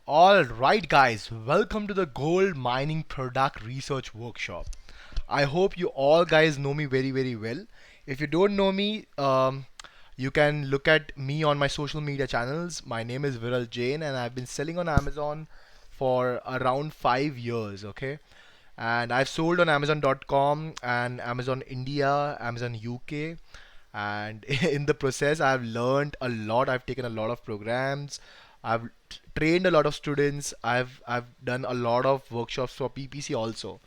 Alright, guys, welcome to the Gold Mining Product Research Workshop. I hope you all guys know me very, very well. If you don't know me, you can look at me on my social media channels. My name is Viral Jain, and I've been selling on Amazon for around 5 years. Okay, and I've sold on Amazon.com and Amazon India, Amazon UK, and in the process I've learned a lot. I've taken a lot of programs. I've trained a lot of students. I've done a lot of workshops for PPC also,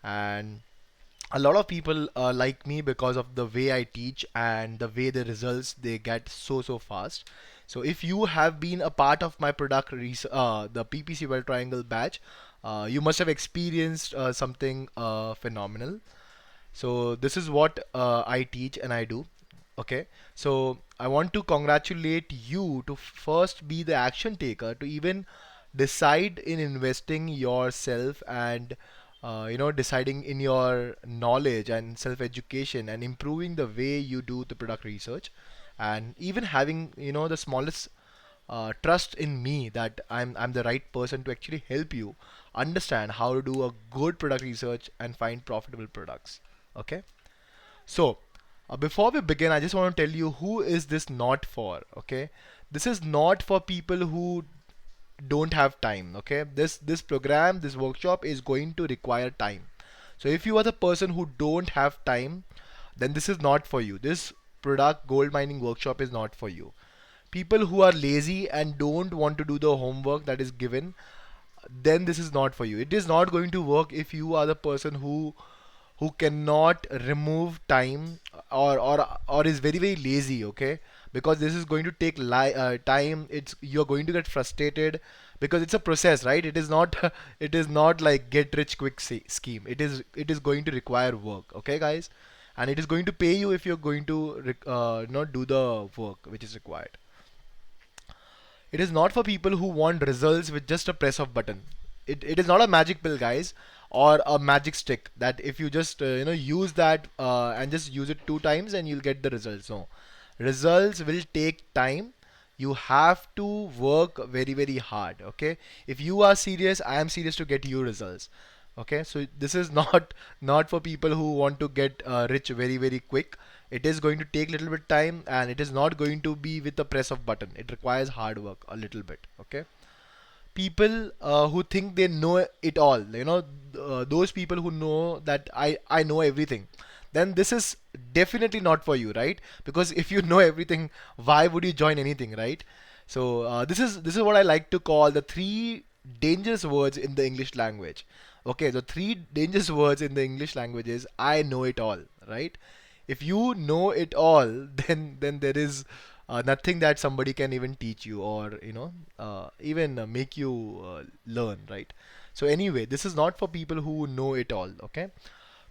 and a lot of people like me because of the way I teach and the way the results they get so fast. So if you have been a part of my the PPC Well Triangle batch, you must have experienced something phenomenal. So this is what I teach and I do. Okay, so I want to congratulate you to first be the action taker to even decide in investing yourself and deciding in your knowledge and self education and improving the way you do the product research, and even having the smallest trust in me that I'm the right person to actually help you understand how to do a good product research and find profitable products. Okay, so before we begin, I just want to tell you who is this not for. Okay, this is not for people who don't have time. Okay, this program, this workshop is going to require time. So if you are the person who don't have time, then this is not for you. This product gold mining workshop is not for you. People who are lazy and don't want to do the homework that is given, then this is not for you. It is not going to work if you are the person who cannot remove time, or is very very lazy. Okay, because this is going to take time. It's You're going to get frustrated because it's a process, right? It is not it is not like get rich quick scheme. It is going to require work. Okay, guys, and it is going to pay you if you're going to not do the work which is required. It is not for people who want results with just a press of button. It is not a magic pill, guys, or a magic stick that if you just use that and just use it 2 times and you'll get the results. No, results will take time. You have to work very very hard. Okay, if you are serious, I am serious to get you results. Okay, so this is not for people who want to get rich very very quick. It is going to take little bit time, and it is not going to be with the press of button. It requires hard work a little bit. Okay, people who think they know it all, those people who know that I know everything, then this is definitely not for you, right? Because if you know everything, why would you join anything, right? So this is what I like to call the three dangerous words in the English language. Okay, the three dangerous words in the English language is I know it all, right? If you know it all, then there is nothing that somebody can even teach you, or even make you learn, right? So anyway, this is not for people who know it all. Okay,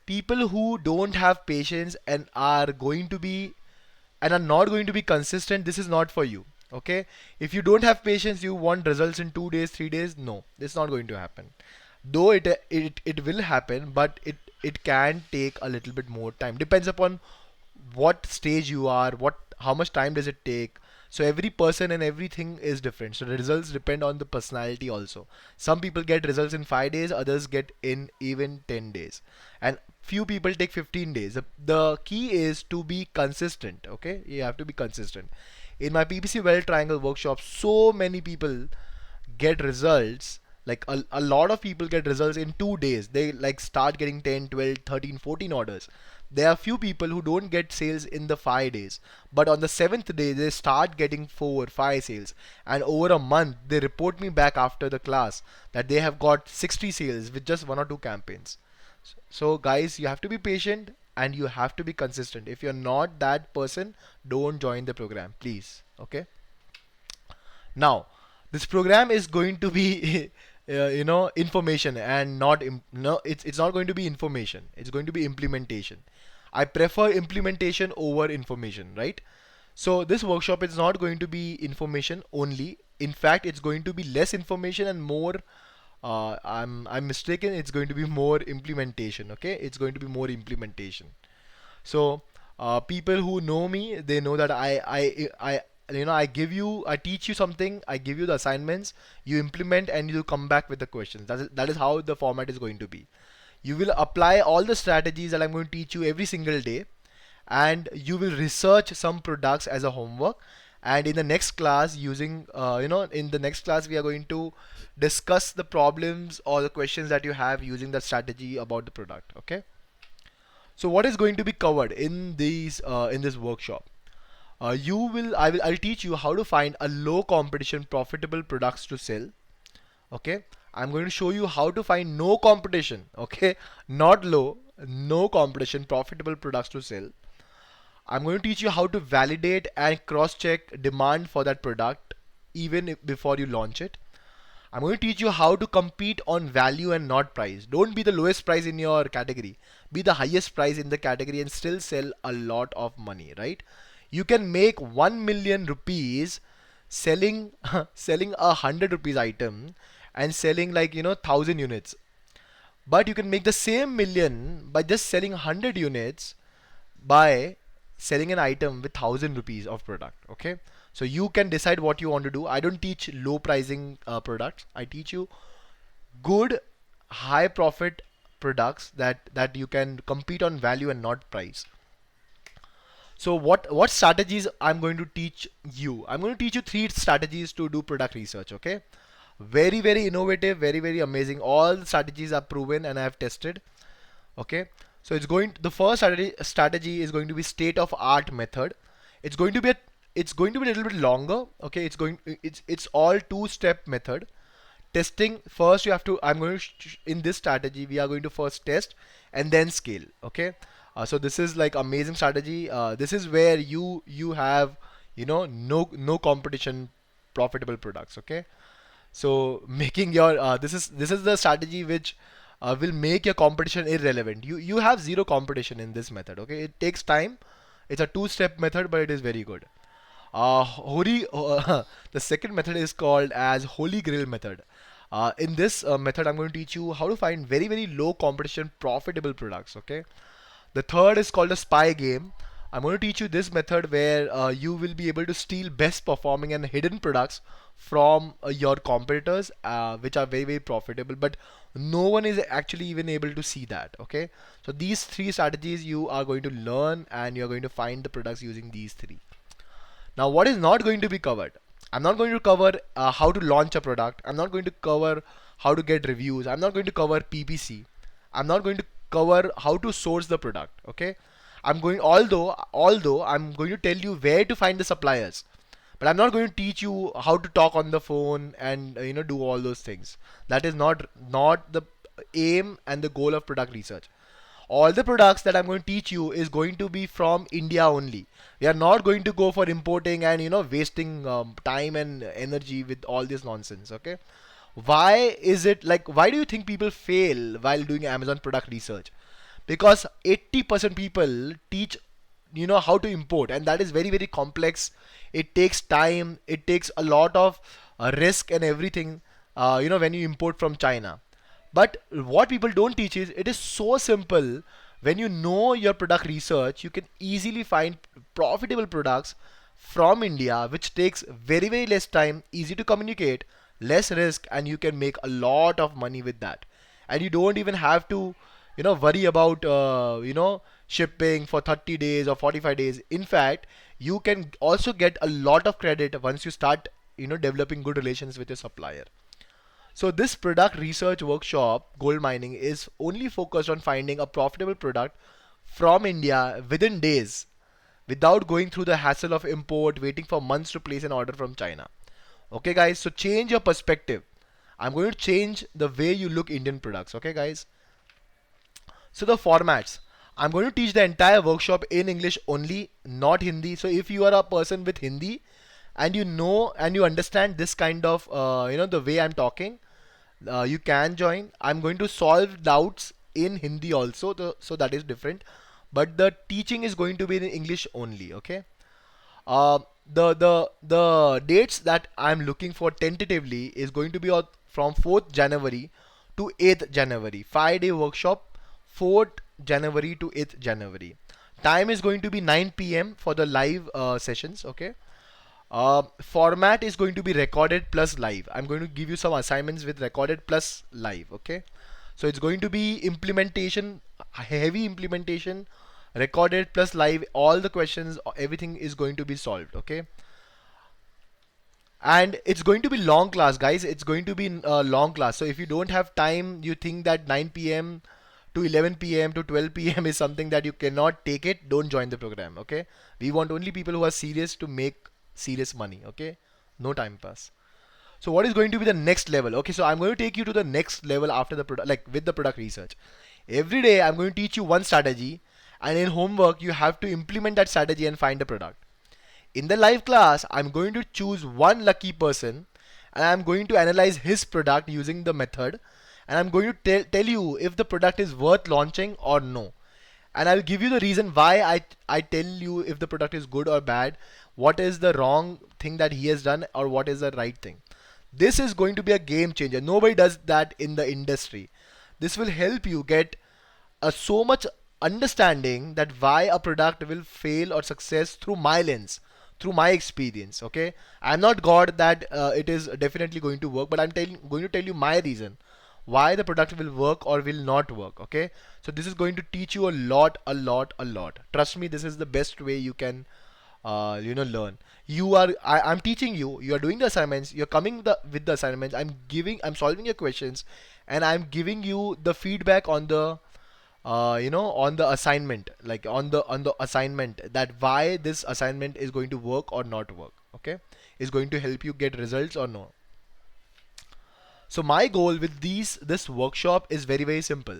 people who don't have patience and are not going to be consistent, this is not for you. Okay, if you don't have patience, you want results in 2 days, 3 days, no, it's not going to happen. Though it will happen, but it can take a little bit more time. Depends upon what stage you are, what how much time does it take. So every person and everything is different, so the results depend on the personality also. Some people get results in 5 days, others get in even 10 days, and few people take 15 days. The key is to be consistent. Okay, you have to be consistent. In my PPC Well Triangle workshop, so many people get results, like a lot of people get results in 2 days. They like start getting 10, 12, 13, 14 orders. There are few people who don't get sales in the 5 days, but on the seventh day they start getting 4, 5 sales, and over a month they report me back after the class that they have got 60 sales with just 1 or 2 campaigns. So guys, you have to be patient and you have to be consistent. If you're not that person, don't join the program, please. Okay, now this program is going to be information and not no, it's not going to be information, it's going to be implementation. I prefer implementation over information, right? So this workshop is not going to be information only. In fact, it's going to be less information and more I'm mistaken, it's going to be more implementation. Okay, it's going to be more implementation. So people who know me, they know that I teach you something, I give you the assignments, you implement, and you come back with the questions. That is how the format is going to be. You will apply all the strategies that I'm going to teach you every single day, and you will research some products as a homework. And in the next class, in the next class, we are going to discuss the problems or the questions that you have using the strategy about the product. Okay. So what is going to be covered in this workshop? I'll teach you how to find a low competition profitable products to sell. Okay. I'm going to show you how to find no competition. Okay. Not low, no competition profitable products to sell. I'm going to teach you how to validate and cross check demand for that product even before you launch it. I'm going to teach you how to compete on value and not price. Don't be the lowest price in your category. Be the highest price in the category and still sell a lot of money, right? You can make 1 million rupees selling selling a 100 rupees item and selling, like, 1000 units. But you can make the same million by just selling 100 units by selling an item with 1000 rupees of product. Okay, so you can decide what you want to do. I don't teach low pricing products. I teach you good high profit products that you can compete on value and not price. So what strategies I'm going to teach you? I'm going to teach you three strategies to do product research. Okay, very innovative, very amazing. All the strategies are proven and I have tested. Okay, so the first strategy is going to be state of art method. It's going to be a little bit longer. Okay, it's all two-step method. Testing first, you have to I'm going to in this strategy we are going to first test and then scale. Okay, so this is like amazing strategy. This is where you have, no competition profitable products. Okay, so making your this is the strategy which will make your competition irrelevant. You have zero competition in this method. Okay, it takes time. It's a two-step method, but it is very good. The second method is called as Holy Grail method. In this method, I'm going to teach you how to find very low competition profitable products. Okay, the third is called a spy game. I'm going to teach you this method where you will be able to steal best performing and hidden products from your competitors, which are very profitable, but no one is actually even able to see that. Okay, so these three strategies you are going to learn, and you're going to find the products using these three. Now, what is not going to be covered? I'm not going to cover how to launch a product. I'm not going to cover how to get reviews. I'm not going to cover PPC. I'm not going to cover how to source the product. Okay, although I'm going to tell you where to find the suppliers, but I'm not going to teach you how to talk on the phone and do all those things. That is not the aim and the goal of product research. All the products that I'm going to teach you is going to be from India only. We are not going to go for importing and wasting time and energy with all this nonsense. Okay, why is it like, why do you think people fail while doing Amazon product research? Because 80% people teach how to import, and that is very complex. It takes time, it takes a lot of risk and everything, when you import from China. But what people don't teach is it is so simple. When you know your product research, you can easily find profitable products from India, which takes very less time, easy to communicate, less risk, and you can make a lot of money with that. And you don't even have to, worry about, shipping for 30 days or 45 days. In fact, you can also get a lot of credit once you start, developing good relations with your supplier. So this product research workshop, gold mining, is only focused on finding a profitable product from India within days without going through the hassle of import, waiting for months to place an order from China. Okay guys, so change your perspective. I'm going to change the way you look Indian products. Okay guys. So the formats. I'm going to teach the entire workshop in English only, not Hindi. So if you are a person with Hindi and you know and you understand this kind of the way I'm talking, you can join. I'm going to solve doubts in Hindi also, so that is different. But the teaching is going to be in English only. Okay. Uh, the dates that I'm looking for tentatively is going to be from 4th January to 8th January. 5-day workshop, 4th January to 8th January. Time is going to be 9 p.m. for the live sessions. Okay. Format is going to be recorded plus live. I'm going to give you some assignments with recorded plus live. Okay, so it's going to be implementation, heavy implementation, recorded plus live. All the questions, everything is going to be solved. Okay, and it's going to be long class, guys. It's going to be long class. So if you don't have time, you think that 9 p.m. to 11 p.m. to 12 p.m. is something that you cannot take it, don't join the program. Okay, we want only people who are serious to make serious money. Okay, no time pass. So what is going to be the next level? Okay, so I'm going to take you to the next level after the product, like with the product research. Every day I'm going to teach you one strategy, and in homework you have to implement that strategy and find a product. In the live class, I'm going to choose one lucky person, and I'm going to analyze his product using the method, and I'm going to tell you if the product is worth launching or no. And I'll give you the reason why I tell you if the product is good or bad, what is the wrong thing that he has done, or what is the right thing. This is going to be a game changer. Nobody does that in the industry. This will help you get so much understanding that why a product will fail or success through my lens, through my experience. Okay, I'm not god that it is definitely going to work, but going to tell you my reason why the product will work or will not work. Okay, so this is going to teach you a lot, a lot, a lot. Trust me, this is the best way you can learn. I'm teaching you, you are doing the assignments, you're coming with the assignments, I'm solving your questions, and I'm giving you the feedback on the on the assignment, like on the assignment, that why this assignment is going to work or not work. Okay, is going to help you get results or no. So my goal with this workshop is very very simple.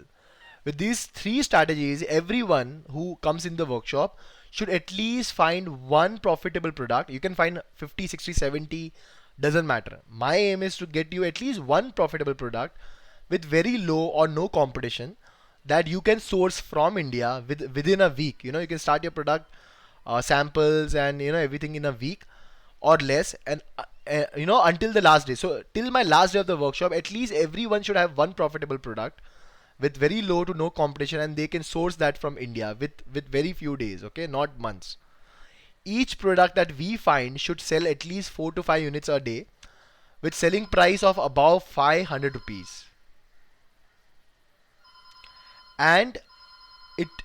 With these three strategies, everyone who comes in the workshop should at least find one profitable product. You can find 50, 60, 70, doesn't matter. My aim is to get you at least one profitable product with very low or no competition that you can source from India within a week. You can start your product samples and everything in a week or less, and until the last day. So till my last day of the workshop, at least everyone should have one profitable product with very low to no competition, and they can source that from India with very few days. Okay, not months. Each product that we find should sell at least 4 to 5 units a day with selling price of above 500 rupees, and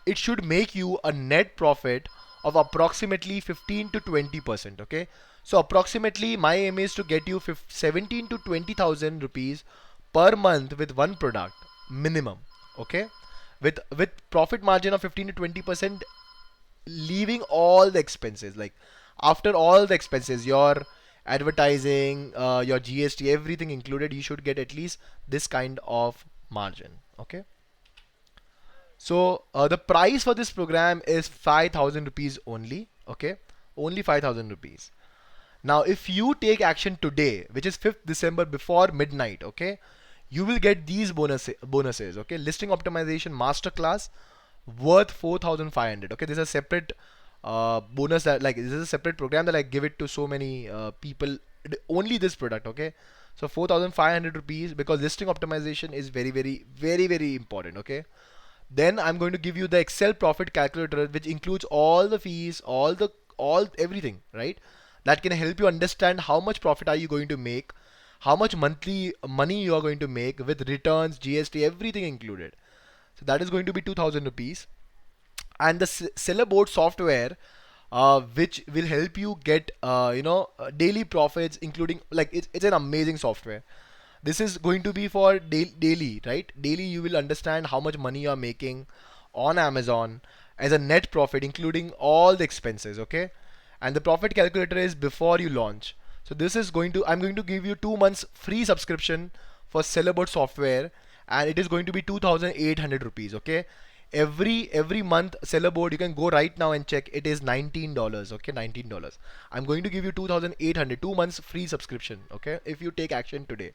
it should make you a net profit of approximately 15 to 20%. Okay, so approximately my aim is to get you 17 to 20,000 rupees per month with one product minimum. Okay, with profit margin of 15 to 20%, leaving all the expenses, like after all the expenses, your advertising, your GST, everything included, you should get at least this kind of margin. Okay, so the price for this program is 5,000 rupees only. Okay, only 5,000 rupees. Now, if you take action today, which is 5th December before midnight, okay, you will get these bonuses. Okay, listing optimization masterclass worth 4,500. Okay, this is a separate bonus, that like this is a separate program that I give it to so many people. Only this product. Okay, so 4,500 rupees, because listing optimization is very very very very important. Okay, then I'm going to give you the Excel profit calculator, which includes all the fees, all everything, right? That can help you understand how much profit are you going to make, how much monthly money you are going to make with returns, GST, everything included. So that is going to be 2,000 rupees. And the seller board software, which will help you get daily profits, including, like, it's an amazing software. This is going to be for daily, right? Daily you will understand how much money you are making on Amazon as a net profit, including all the expenses. Okay, and the profit calculator is before you launch. So this is going to, I'm going to give you 2 months free subscription for Sellerboard software, and it is going to be 2,800 rupees. Okay, every month Sellerboard, you can go right now and check, it is $19. Okay, $19. I'm going to give you 2,800, 2 months free subscription. Okay, if you take action today.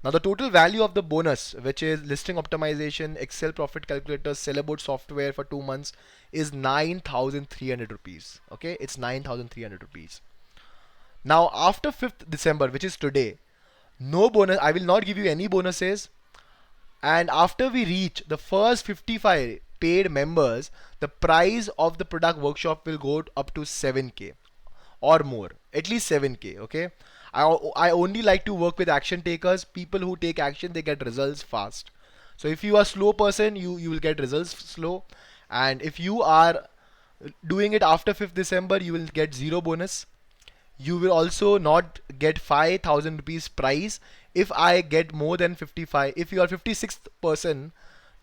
Now the total value of the bonus, which is listing optimization, Excel profit calculator, Sellerboard software for 2 months, is 9,300 rupees. Okay, it's 9,300 rupees. Now after 5th December, which is today, no bonus. I will not give you any bonuses. And after we reach the first 55 paid members, the price of the product workshop will go up to 7k. or more, at least 7k. Okay, I only like to work with action takers. People who take action, they get results fast. So if you are a slow person, you will get results slow. And if you are doing it after 5th December, you will get zero bonus. You will also not get 5,000 rupees prize if I get more than 55, if you are 56th person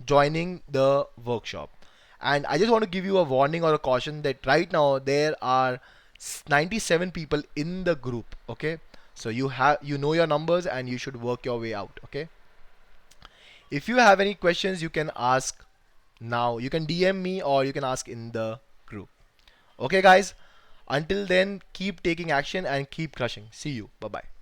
joining the workshop. And I just want to give you a warning or a caution that right now there are 97 people in the group. Okay, so you know your numbers and you should work your way out. Okay, if you have any questions, you can ask now. You can DM me or you can ask in the group. Okay, guys. Until then, keep taking action and keep crushing. See you. Bye bye.